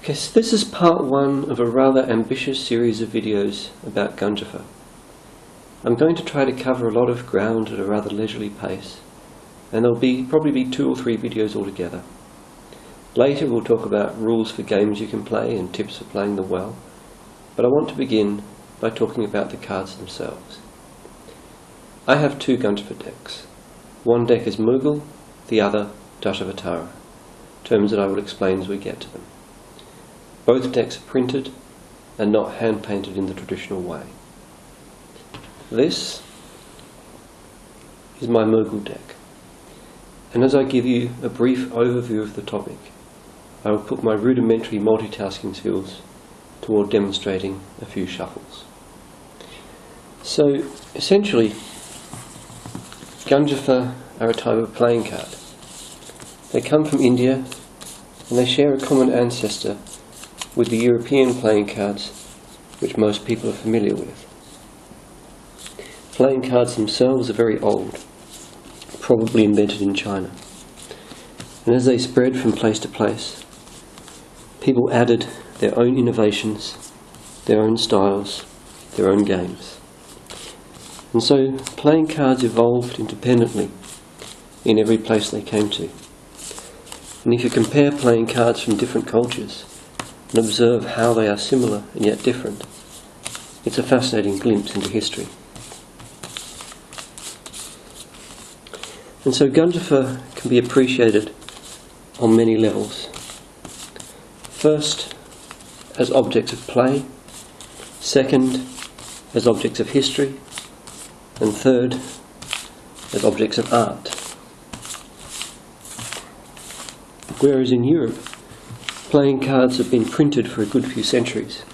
Okay, so this is part one of a rather ambitious series of videos about Ganjifa. I'm going to try to cover a lot of ground at a rather leisurely pace, and there'll probably be 2 or 3 videos altogether. Later we'll talk about rules for games you can play and tips for playing them well, but I want to begin by talking about the cards themselves. I have 2 Ganjifa decks. One deck is Mughal, the other Dashavatara, terms that I will explain as we get to them. Both decks are printed and not hand-painted in the traditional way. This is my Mughal deck, and as I give you a brief overview of the topic, I will put my rudimentary multitasking skills toward demonstrating a few shuffles. So, essentially, Ganjifa are a type of playing card. They come from India, and they share a common ancestor with the European playing cards which most people are familiar with. Playing cards themselves are very old, probably invented in China. And as they spread from place to place, people added their own innovations, their own styles, their own games. And so playing cards evolved independently in every place they came to. And if you compare playing cards from different cultures and observe how they are similar and yet different, it's a fascinating glimpse into history. And so Ganjifa can be appreciated on many levels. First, as objects of play. Second, as objects of history. And third, as objects of art. Whereas in Europe, playing cards have been printed for a good few centuries.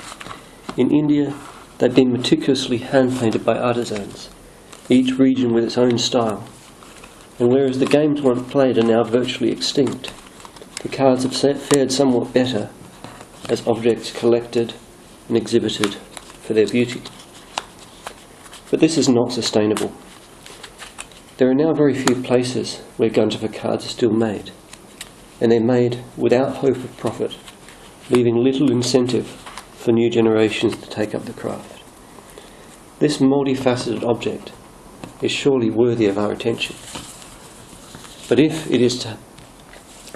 In India, they've been meticulously hand-painted by artisans, each region with its own style. And whereas the games once played are now virtually extinct, the cards have fared somewhat better as objects collected and exhibited for their beauty. But this is not sustainable. There are now very few places where Ganjifa cards are still made, and they're made without hope of profit, leaving little incentive for new generations to take up the craft. This multifaceted object is surely worthy of our attention. But if it is to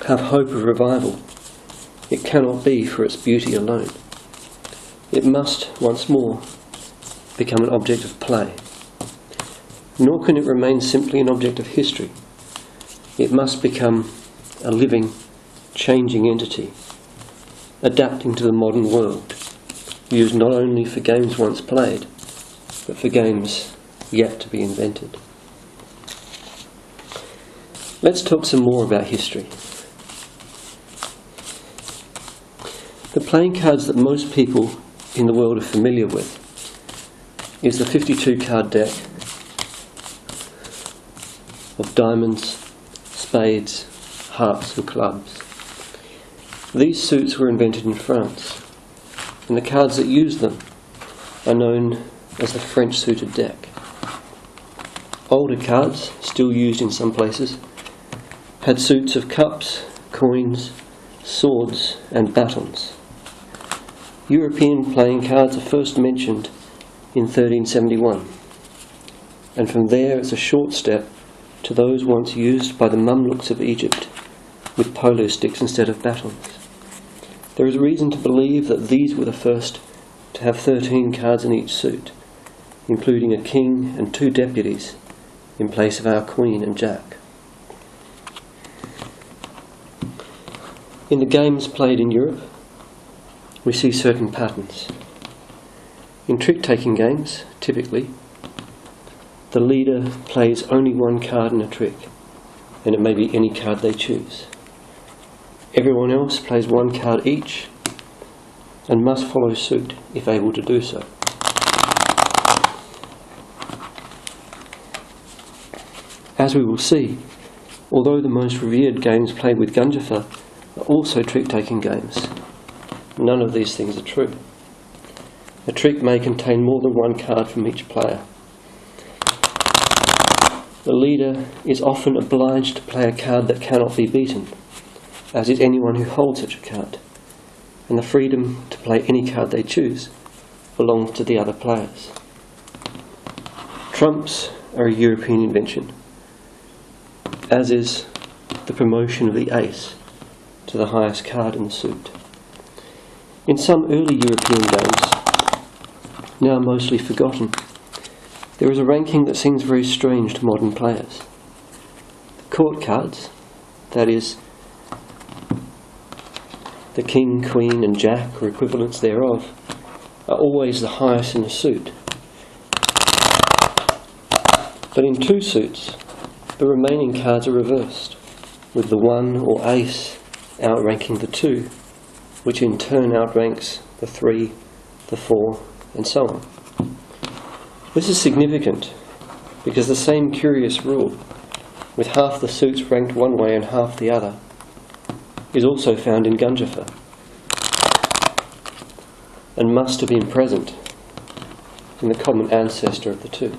have hope of revival, it cannot be for its beauty alone. It must, once more, become an object of play. Nor can it remain simply an object of history. It must become a living, changing entity, adapting to the modern world, used not only for games once played, but for games yet to be invented. Let's talk some more about history. The playing cards that most people in the world are familiar with is the 52 card deck of diamonds, spades, hearts and clubs. These suits were invented in France, and the cards that use them are known as the French suited deck. Older cards, still used in some places, had suits of cups, coins, swords and batons. European playing cards are first mentioned in 1371, and from there it's a short step to those once used by the Mamluks of Egypt with polo sticks instead of batons. There is reason to believe that these were the first to have 13 cards in each suit, including a king and 2 deputies in place of our queen and jack. In the games played in Europe, we see certain patterns. In trick-taking games, typically, the leader plays only 1 card in a trick, and it may be any card they choose. Everyone else plays 1 card each, and must follow suit if able to do so. As we will see, although the most revered games played with Ganjifa are also trick-taking games, none of these things are true. A trick may contain more than 1 card from each player. The leader is often obliged to play a card that cannot be beaten, as is anyone who holds such a card. and the freedom to play any card they choose belongs to the other players. Trumps are a European invention, as is the promotion of the ace to the highest card in the suit. In some early European games, now mostly forgotten, there is a ranking that seems very strange to modern players. The court cards, that is, the king, queen and jack, or equivalents thereof, are always the highest in a suit. But in two suits, the remaining cards are reversed, with the 1 or ace outranking the 2, which in turn outranks the 3, the 4, and so on. This is significant because the same curious rule, with half the suits ranked one way and half the other, is also found in Ganjifa, and must have been present in the common ancestor of the two.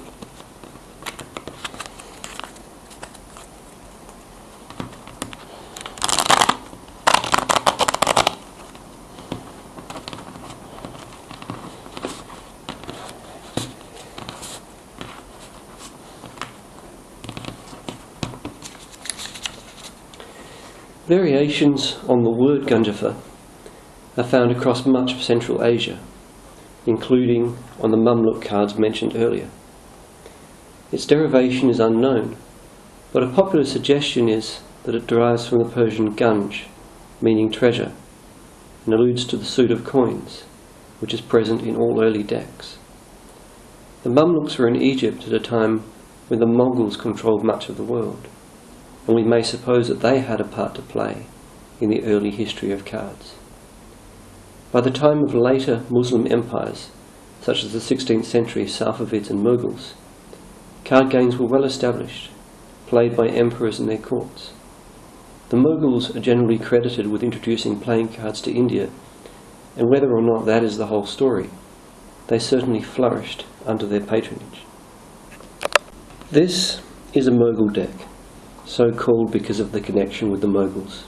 Variations on the word Ganjifa are found across much of Central Asia, including on the Mamluk cards mentioned earlier. Its derivation is unknown, but a popular suggestion is that it derives from the Persian Ganj, meaning treasure, and alludes to the suit of coins, which is present in all early decks. The Mamluks were in Egypt at a time when the Mongols controlled much of the world, and we may suppose that they had a part to play in the early history of cards. By the time of later Muslim empires, such as the 16th century Safavids and Mughals, card games were well established, played by emperors and their courts. The Mughals are generally credited with introducing playing cards to India, and whether or not that is the whole story, they certainly flourished under their patronage. This is a Mughal deck, so called because of the connection with the Mughals.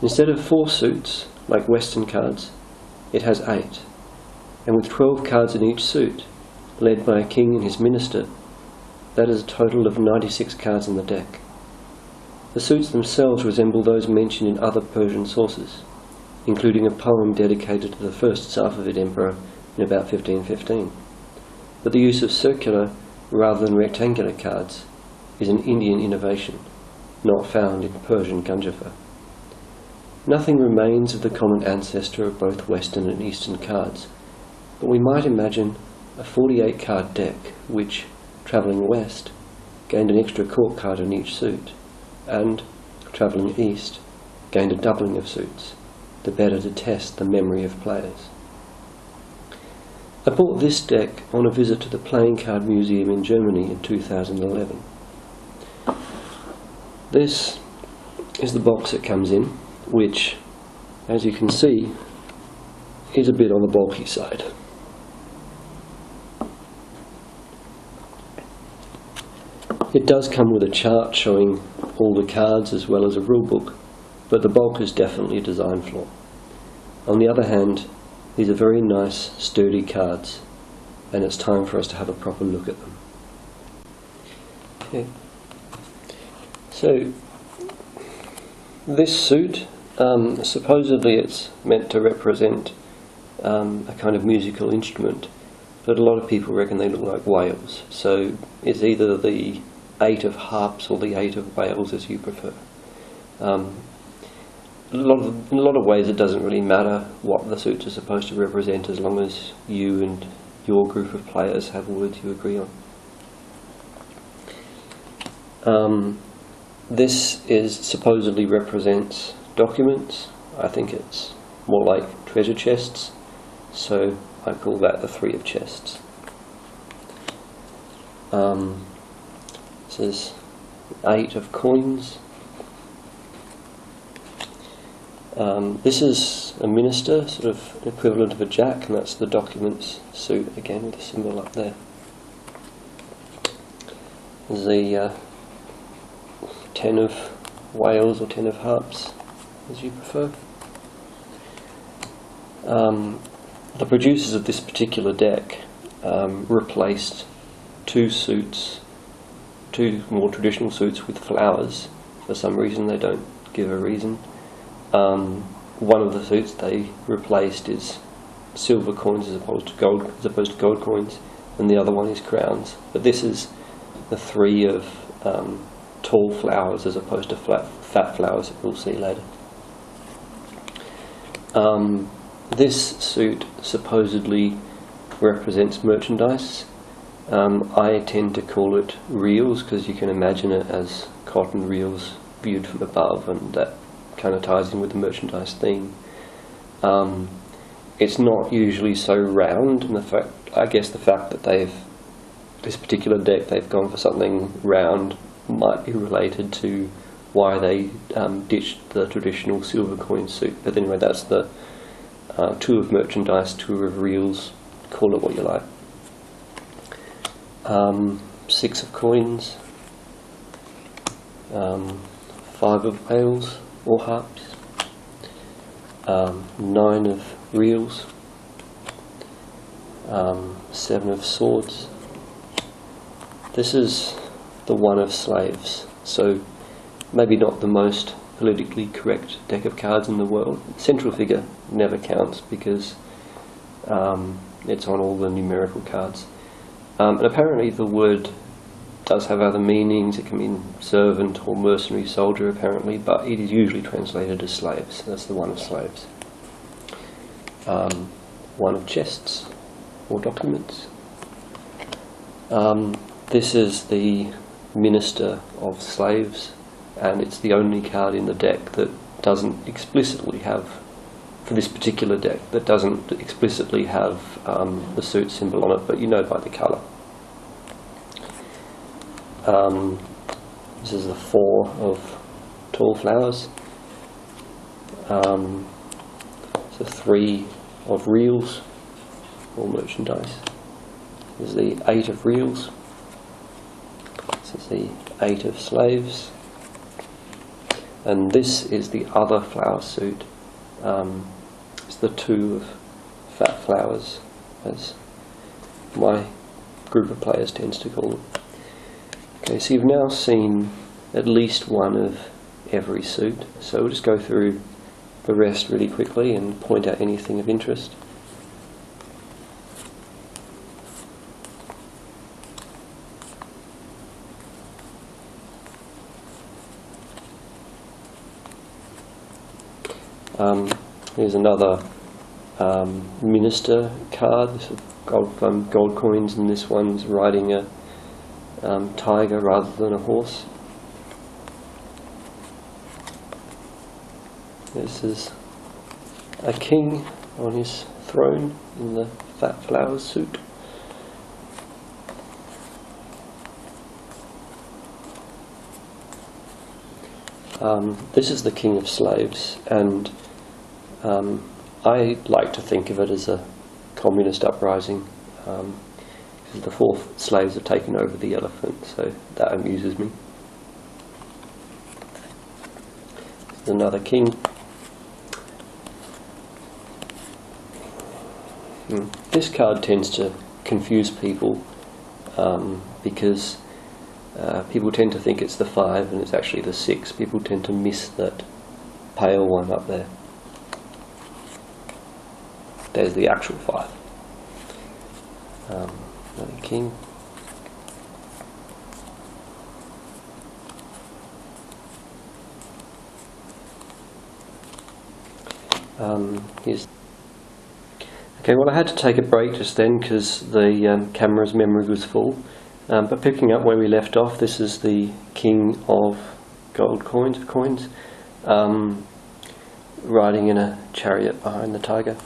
Instead of 4 suits, like Western cards, it has 8, and with 12 cards in each suit, led by a king and his minister, that is a total of 96 cards in the deck. The suits themselves resemble those mentioned in other Persian sources, including a poem dedicated to the first Safavid emperor in about 1515. But the use of circular rather than rectangular cards is an Indian innovation, not found in Persian Ganjifa. Nothing remains of the common ancestor of both Western and Eastern cards, but we might imagine a 48-card deck which, travelling west, gained an extra court card in each suit, and, travelling east, gained a doubling of suits, the better to test the memory of players. I bought this deck on a visit to the Playing Card Museum in Germany in 2011. This is the box it comes in, which, as you can see, is a bit on the bulky side. It does come with a chart showing all the cards as well as a rule book, but the bulk is definitely a design flaw. On the other hand, these are very nice, sturdy cards, and it's time for us to have a proper look at them. Okay. So, this suit, supposedly it's meant to represent a kind of musical instrument, but a lot of people reckon they look like whales. So it's either the 8 of harps or the 8 of whales, as you prefer. In a lot of ways it doesn't really matter what the suits are supposed to represent as long as you and your group of players have words you agree on. This supposedly represents documents. I think it's more like treasure chests, so I call that the 3 of chests. This is 8 of coins. This is a minister, sort of equivalent of a jack, and that's the documents suit, again with the symbol up there. There's the 10 of whales or 10 of harps, as you prefer. The producers of this particular deck replaced two more traditional suits with flowers. For some reason, they don't give a reason. One of the suits they replaced is silver coins as opposed to gold coins, and the other one is crowns. But this is the three of tall flowers as opposed to fat flowers that we'll see later. This suit supposedly represents merchandise. I tend to call it reels because you can imagine it as cotton reels viewed from above, and that kind of ties in with the merchandise theme. It's not usually so round, and I guess the fact that this particular deck they've gone for something round might be related to why they ditched the traditional silver coin suit. But anyway, that's the two of merchandise, two of reels, call it what you like. 6 of coins, 5 of pails or harps, 9 of reels, 7 of swords. This is the 1 of slaves, so maybe not the most politically correct deck of cards in the world. Central figure never counts because it's on all the numerical cards. And apparently the word does have other meanings. It can mean servant or mercenary soldier apparently, but it is usually translated as slaves. That's the 1 of slaves. 1 of chests or documents. This is the minister of slaves, and it's the only card in the deck that doesn't explicitly have, for this particular deck, that doesn't explicitly have the suit symbol on it, but you know by the colour. This is the 4 of tall flowers. So 3 of reels, or merchandise. This is the 8 of reels. This is the 8 of slaves. And this is the other flower suit. It's the 2 of fat flowers, as my group of players tends to call them. Okay, so you've now seen at least one of every suit, so we'll just go through the rest really quickly and point out anything of interest. Here's another minister card. This is gold coins, and this one's riding a tiger rather than a horse. This is a king on his throne in the fat flowers suit. This is the king of slaves, and I like to think of it as a communist uprising, because the 4 slaves have taken over the elephant, so that amuses me. There's another king. This card tends to confuse people because people tend to think it's the 5 and it's actually the 6. People tend to miss that pale one up there. There's the actual 5. Another king. Here's. Okay, well I had to take a break just then because the camera's memory was full. But picking up where we left off, this is the king of gold coins, riding in a chariot behind the tiger.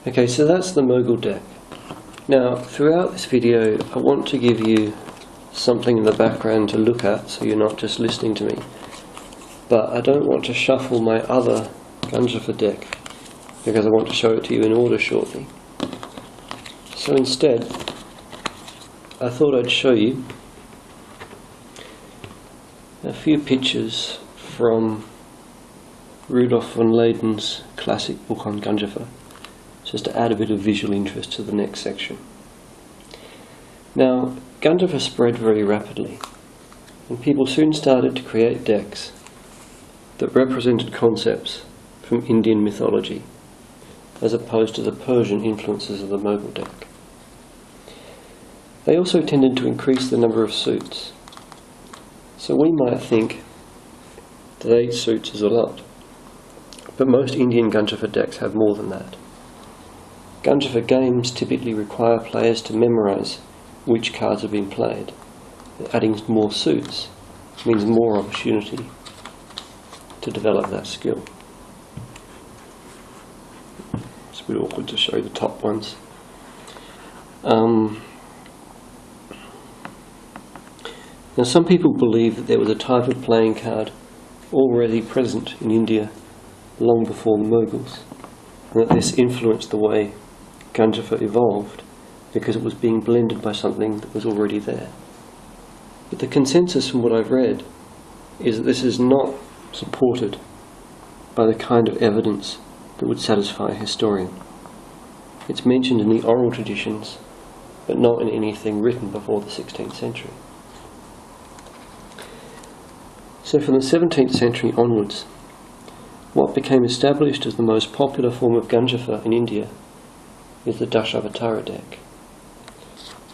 Okay, so that's the Mughal deck. Now, throughout this video, I want to give you something in the background to look at, so you're not just listening to me. But I don't want to shuffle my other Ganjifa deck, because I want to show it to you in order shortly. So instead, I thought I'd show you a few pictures from Rudolf von Leyden's classic book on Ganjifa, just to add a bit of visual interest to the next section. Now, Ganjifa spread very rapidly, and people soon started to create decks that represented concepts from Indian mythology, as opposed to the Persian influences of the Mughal deck. They also tended to increase the number of suits. So we might think that 8 suits is a lot, but most Indian Ganjifa decks have more than that. Ganjifa games typically require players to memorize which cards have been played. Adding more suits means more opportunity to develop that skill. It's a bit awkward to show the top ones. Now, some people believe that there was a type of playing card already present in India long before the Mughals, and that this influenced the way Ganjifa evolved because it was being blended by something that was already there. But the consensus from what I've read is that this is not supported by the kind of evidence that would satisfy a historian. It's mentioned in the oral traditions, but not in anything written before the 16th century. So from the 17th century onwards, what became established as the most popular form of Ganjifa in India is the Dashavatara deck.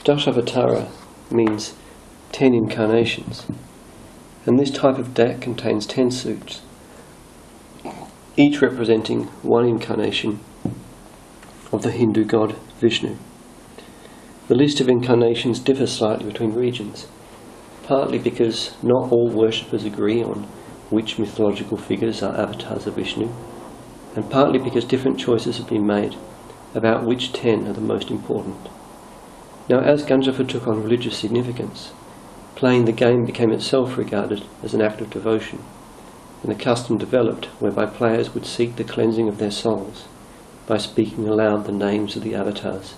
Dashavatara means 10 incarnations, and this type of deck contains 10 suits, each representing one incarnation of the Hindu god Vishnu. The list of incarnations differs slightly between regions, partly because not all worshippers agree on which mythological figures are avatars of Vishnu, and partly because different choices have been made about which 10 are the most important. Now, as Ganjifa took on religious significance, playing the game became itself regarded as an act of devotion, and a custom developed whereby players would seek the cleansing of their souls by speaking aloud the names of the avatars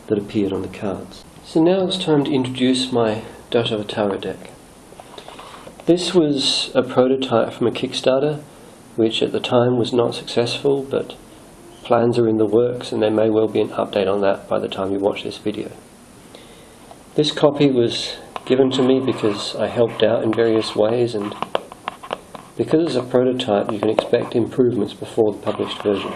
that appeared on the cards. So now it's time to introduce my Dashavatara deck. This was a prototype from a Kickstarter, which at the time was not successful, but plans are in the works and there may well be an update on that by the time you watch this video. This copy was given to me because I helped out in various ways, and because it's a prototype you can expect improvements before the published version.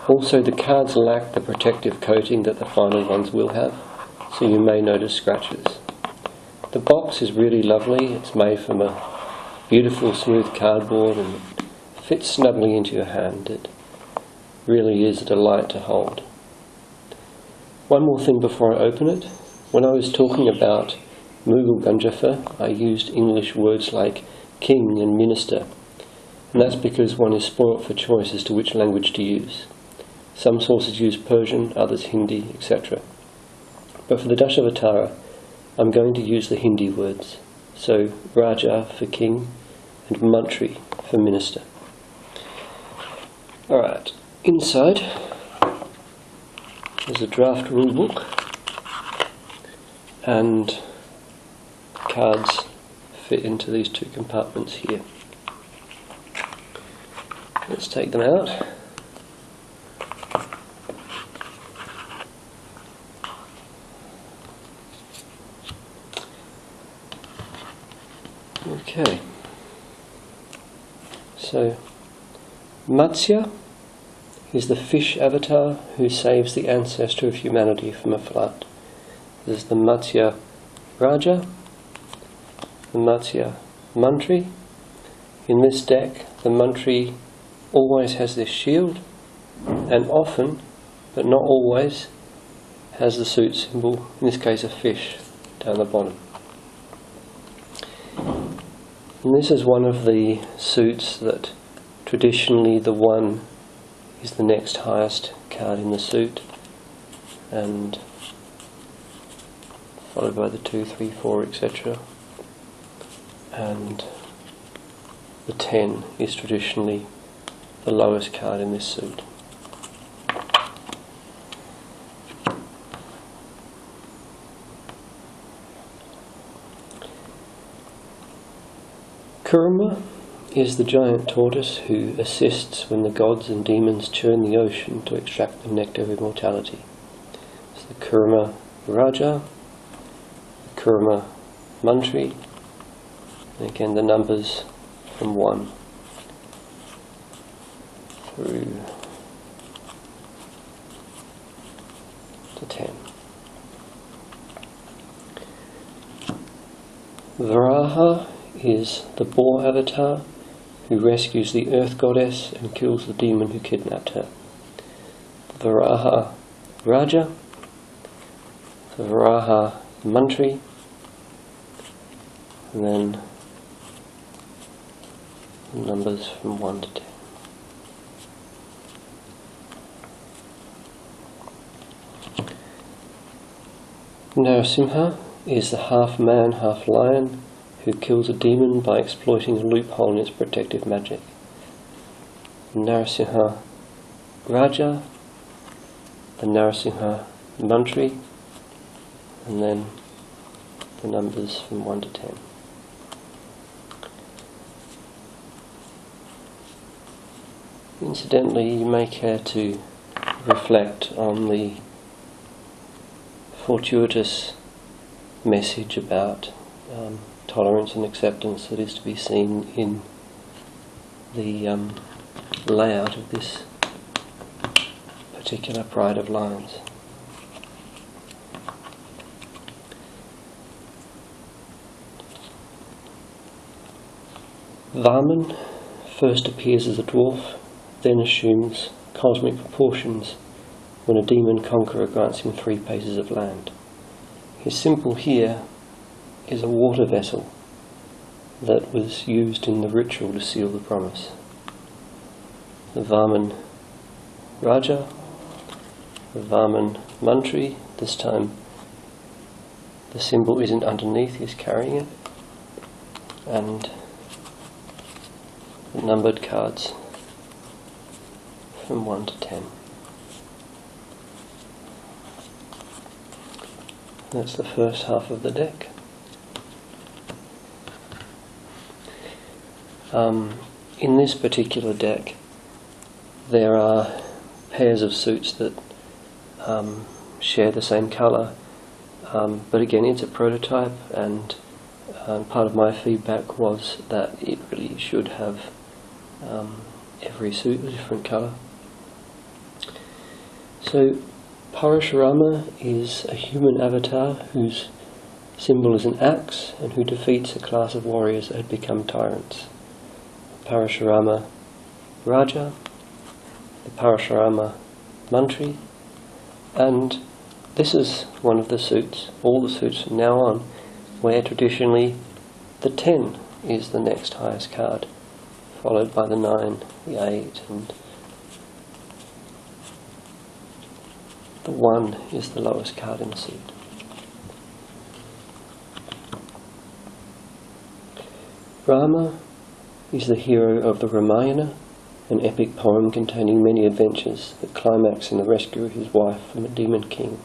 Also, the cards lack the protective coating that the final ones will have, so you may notice scratches. The box is really lovely. It's made from a beautiful smooth cardboard and it fits snugly into your hand. It really is a delight to hold. One more thing before I open it. When I was talking about Mughal Ganjifa, I used English words like king and minister, and that's because one is spoilt for choice as to which language to use. Some sources use Persian, others Hindi, etc. But for the Dashavatara, I'm going to use the Hindi words, so Raja for king and Mantri for minister. Alright, inside there's a draft rule book and cards fit into these 2 compartments here. Let's take them out. Okay, so Matsya is the fish avatar who saves the ancestor of humanity from a flood. This is the Matsya Raja, the Matsya Mantri. In this deck, the Mantri always has this shield, and often, but not always, has the suit symbol, in this case a fish, down the bottom. And this is one of the suits that traditionally the one is the next highest card in the suit, and followed by the 2, 3, 4, etc. And the 10 is traditionally the lowest card in this suit. Kurma is the giant tortoise who assists when the gods and demons churn the ocean to extract the nectar of immortality. It's the Kurma Raja, the Kurma Mantri, and again the numbers from 1 through to 10. Varaha is the boar avatar who rescues the earth goddess and kills the demon who kidnapped her. Varaha Raja, the Varaha Mantri, and then numbers from 1 to 10. Narasimha is the half man, half lion who kills a demon by exploiting a loophole in its protective magic. Narasimha Raja, the Narasimha Mantri, and then the numbers from 1 to 10. Incidentally, you may care to reflect on the fortuitous message about tolerance and acceptance that is to be seen in the layout of this particular Pride of Lions. Varman first appears as a dwarf, then assumes cosmic proportions when a demon conqueror grants him 3 paces of land. His symbol here is a water vessel that was used in the ritual to seal the promise. The Varman Raja, the Varman Mantri, this time the symbol isn't underneath, he's carrying it, and the numbered cards from 1 to 10. That's the first half of the deck. In this particular deck, there are pairs of suits that share the same colour, but again it's a prototype, and part of my feedback was that it really should have every suit a different colour. So Parashurama is a human avatar whose symbol is an axe and who defeats a class of warriors that had become tyrants. Parashurama Raja, the Parashurama Mantri, and this is one of the suits, all the suits from now on, where traditionally the 10 is the next highest card, followed by the 9, the 8, and the 1 is the lowest card in the suit. Rama is the hero of the Ramayana, an epic poem containing many adventures that climax in the rescue of his wife from a demon king.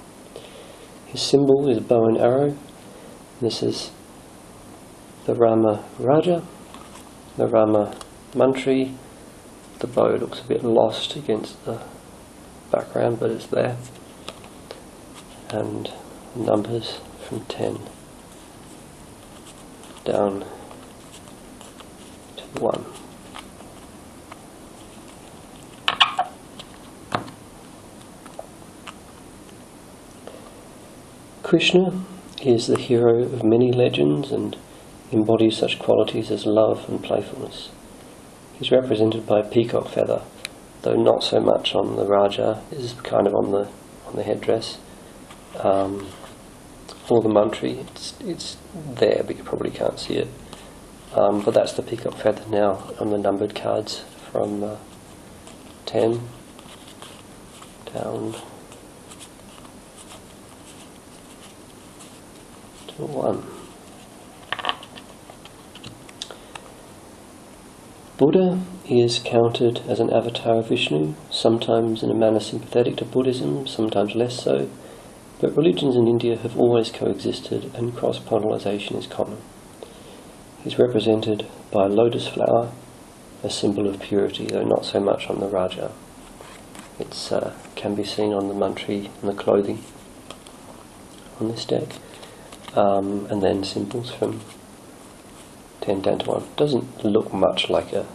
His symbol is a bow and arrow. This is the Rama Raja, the Rama Mantri. The bow looks a bit lost against the background, but it's there. And numbers from 10 down to 1. Krishna is the hero of many legends and embodies such qualities as love and playfulness. He's represented by a peacock feather, though not so much on the Raja, is kind of on the headdress. For the Mantri, it's there, but you probably can't see it. But that's the peacock feather now on the numbered cards from 10 down to 1. Buddha is counted as an avatar of Vishnu, sometimes in a manner sympathetic to Buddhism, sometimes less so, but religions in India have always coexisted and cross-pollination is common. He's represented by a lotus flower, a symbol of purity, though not so much on the Raja. It can be seen on the mantri and the clothing on this deck, and then symbols from 10 down to 1. Doesn't look much like a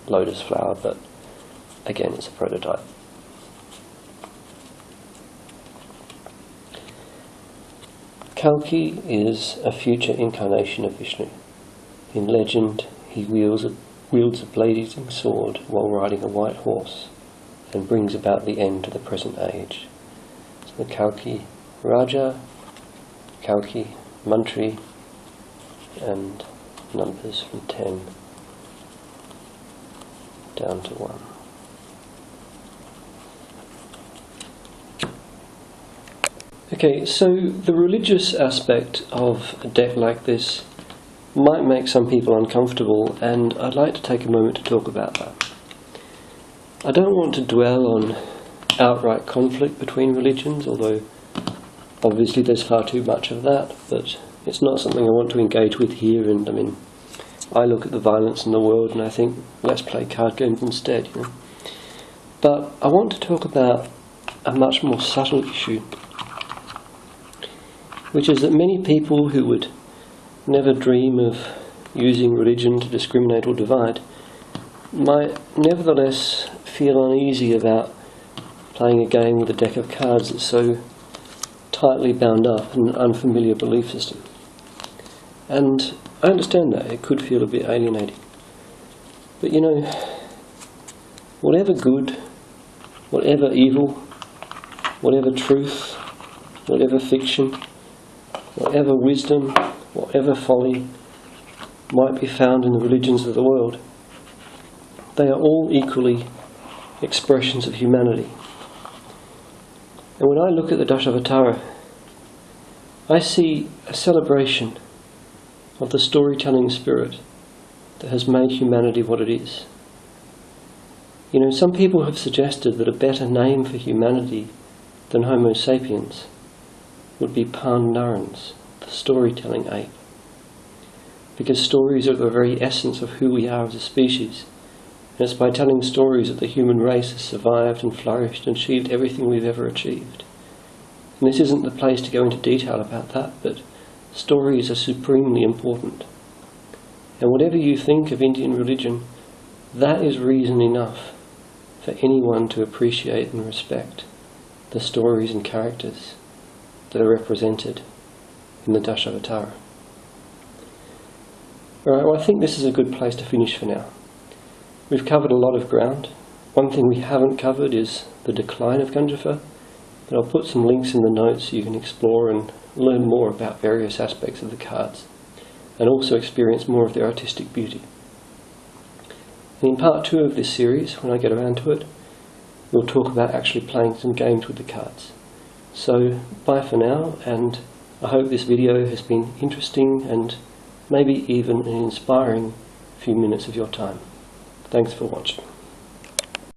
lotus flower, but again it's a prototype. Kalki is a future incarnation of Vishnu. In legend, he wields a blade-eating sword while riding a white horse and brings about the end to the present age. So the Kalki Raja, Kalki Mantri, and numbers from 10 down to 1. Okay, so the religious aspect of a deck like this might make some people uncomfortable, and I'd like to take a moment to talk about that. I don't want to dwell on outright conflict between religions, although obviously there's far too much of that, but it's not something I want to engage with here. And I mean, I look at the violence in the world and I think, let's play card games instead, you know. But I want to talk about a much more subtle issue, which is that many people who would never dream of using religion to discriminate or divide might nevertheless feel uneasy about playing a game with a deck of cards that's so tightly bound up in an unfamiliar belief system. And I understand that, it could feel a bit alienating. But you know, whatever good, whatever evil, whatever truth, whatever fiction, whatever wisdom, whatever folly might be found in the religions of the world, they are all equally expressions of humanity. And when I look at the Dashavatara, I see a celebration of the storytelling spirit that has made humanity what it is. You know, some people have suggested that a better name for humanity than Homo sapiens would be Pan-Narans, the storytelling ape. Because stories are the very essence of who we are as a species. And it's by telling stories that the human race has survived and flourished and achieved everything we've ever achieved. And this isn't the place to go into detail about that, but stories are supremely important. And whatever you think of Indian religion, that is reason enough for anyone to appreciate and respect the stories and characters that are represented in the Dashavatara. Alright, well I think this is a good place to finish for now. We've covered a lot of ground. One thing we haven't covered is the decline of Ganjifa, but I'll put some links in the notes so you can explore and learn more about various aspects of the cards, and also experience more of their artistic beauty. And in part 2 of this series, when I get around to it, we'll talk about actually playing some games with the cards. So, bye for now, and I hope this video has been interesting and maybe even an inspiring few minutes of your time. Thanks for watching.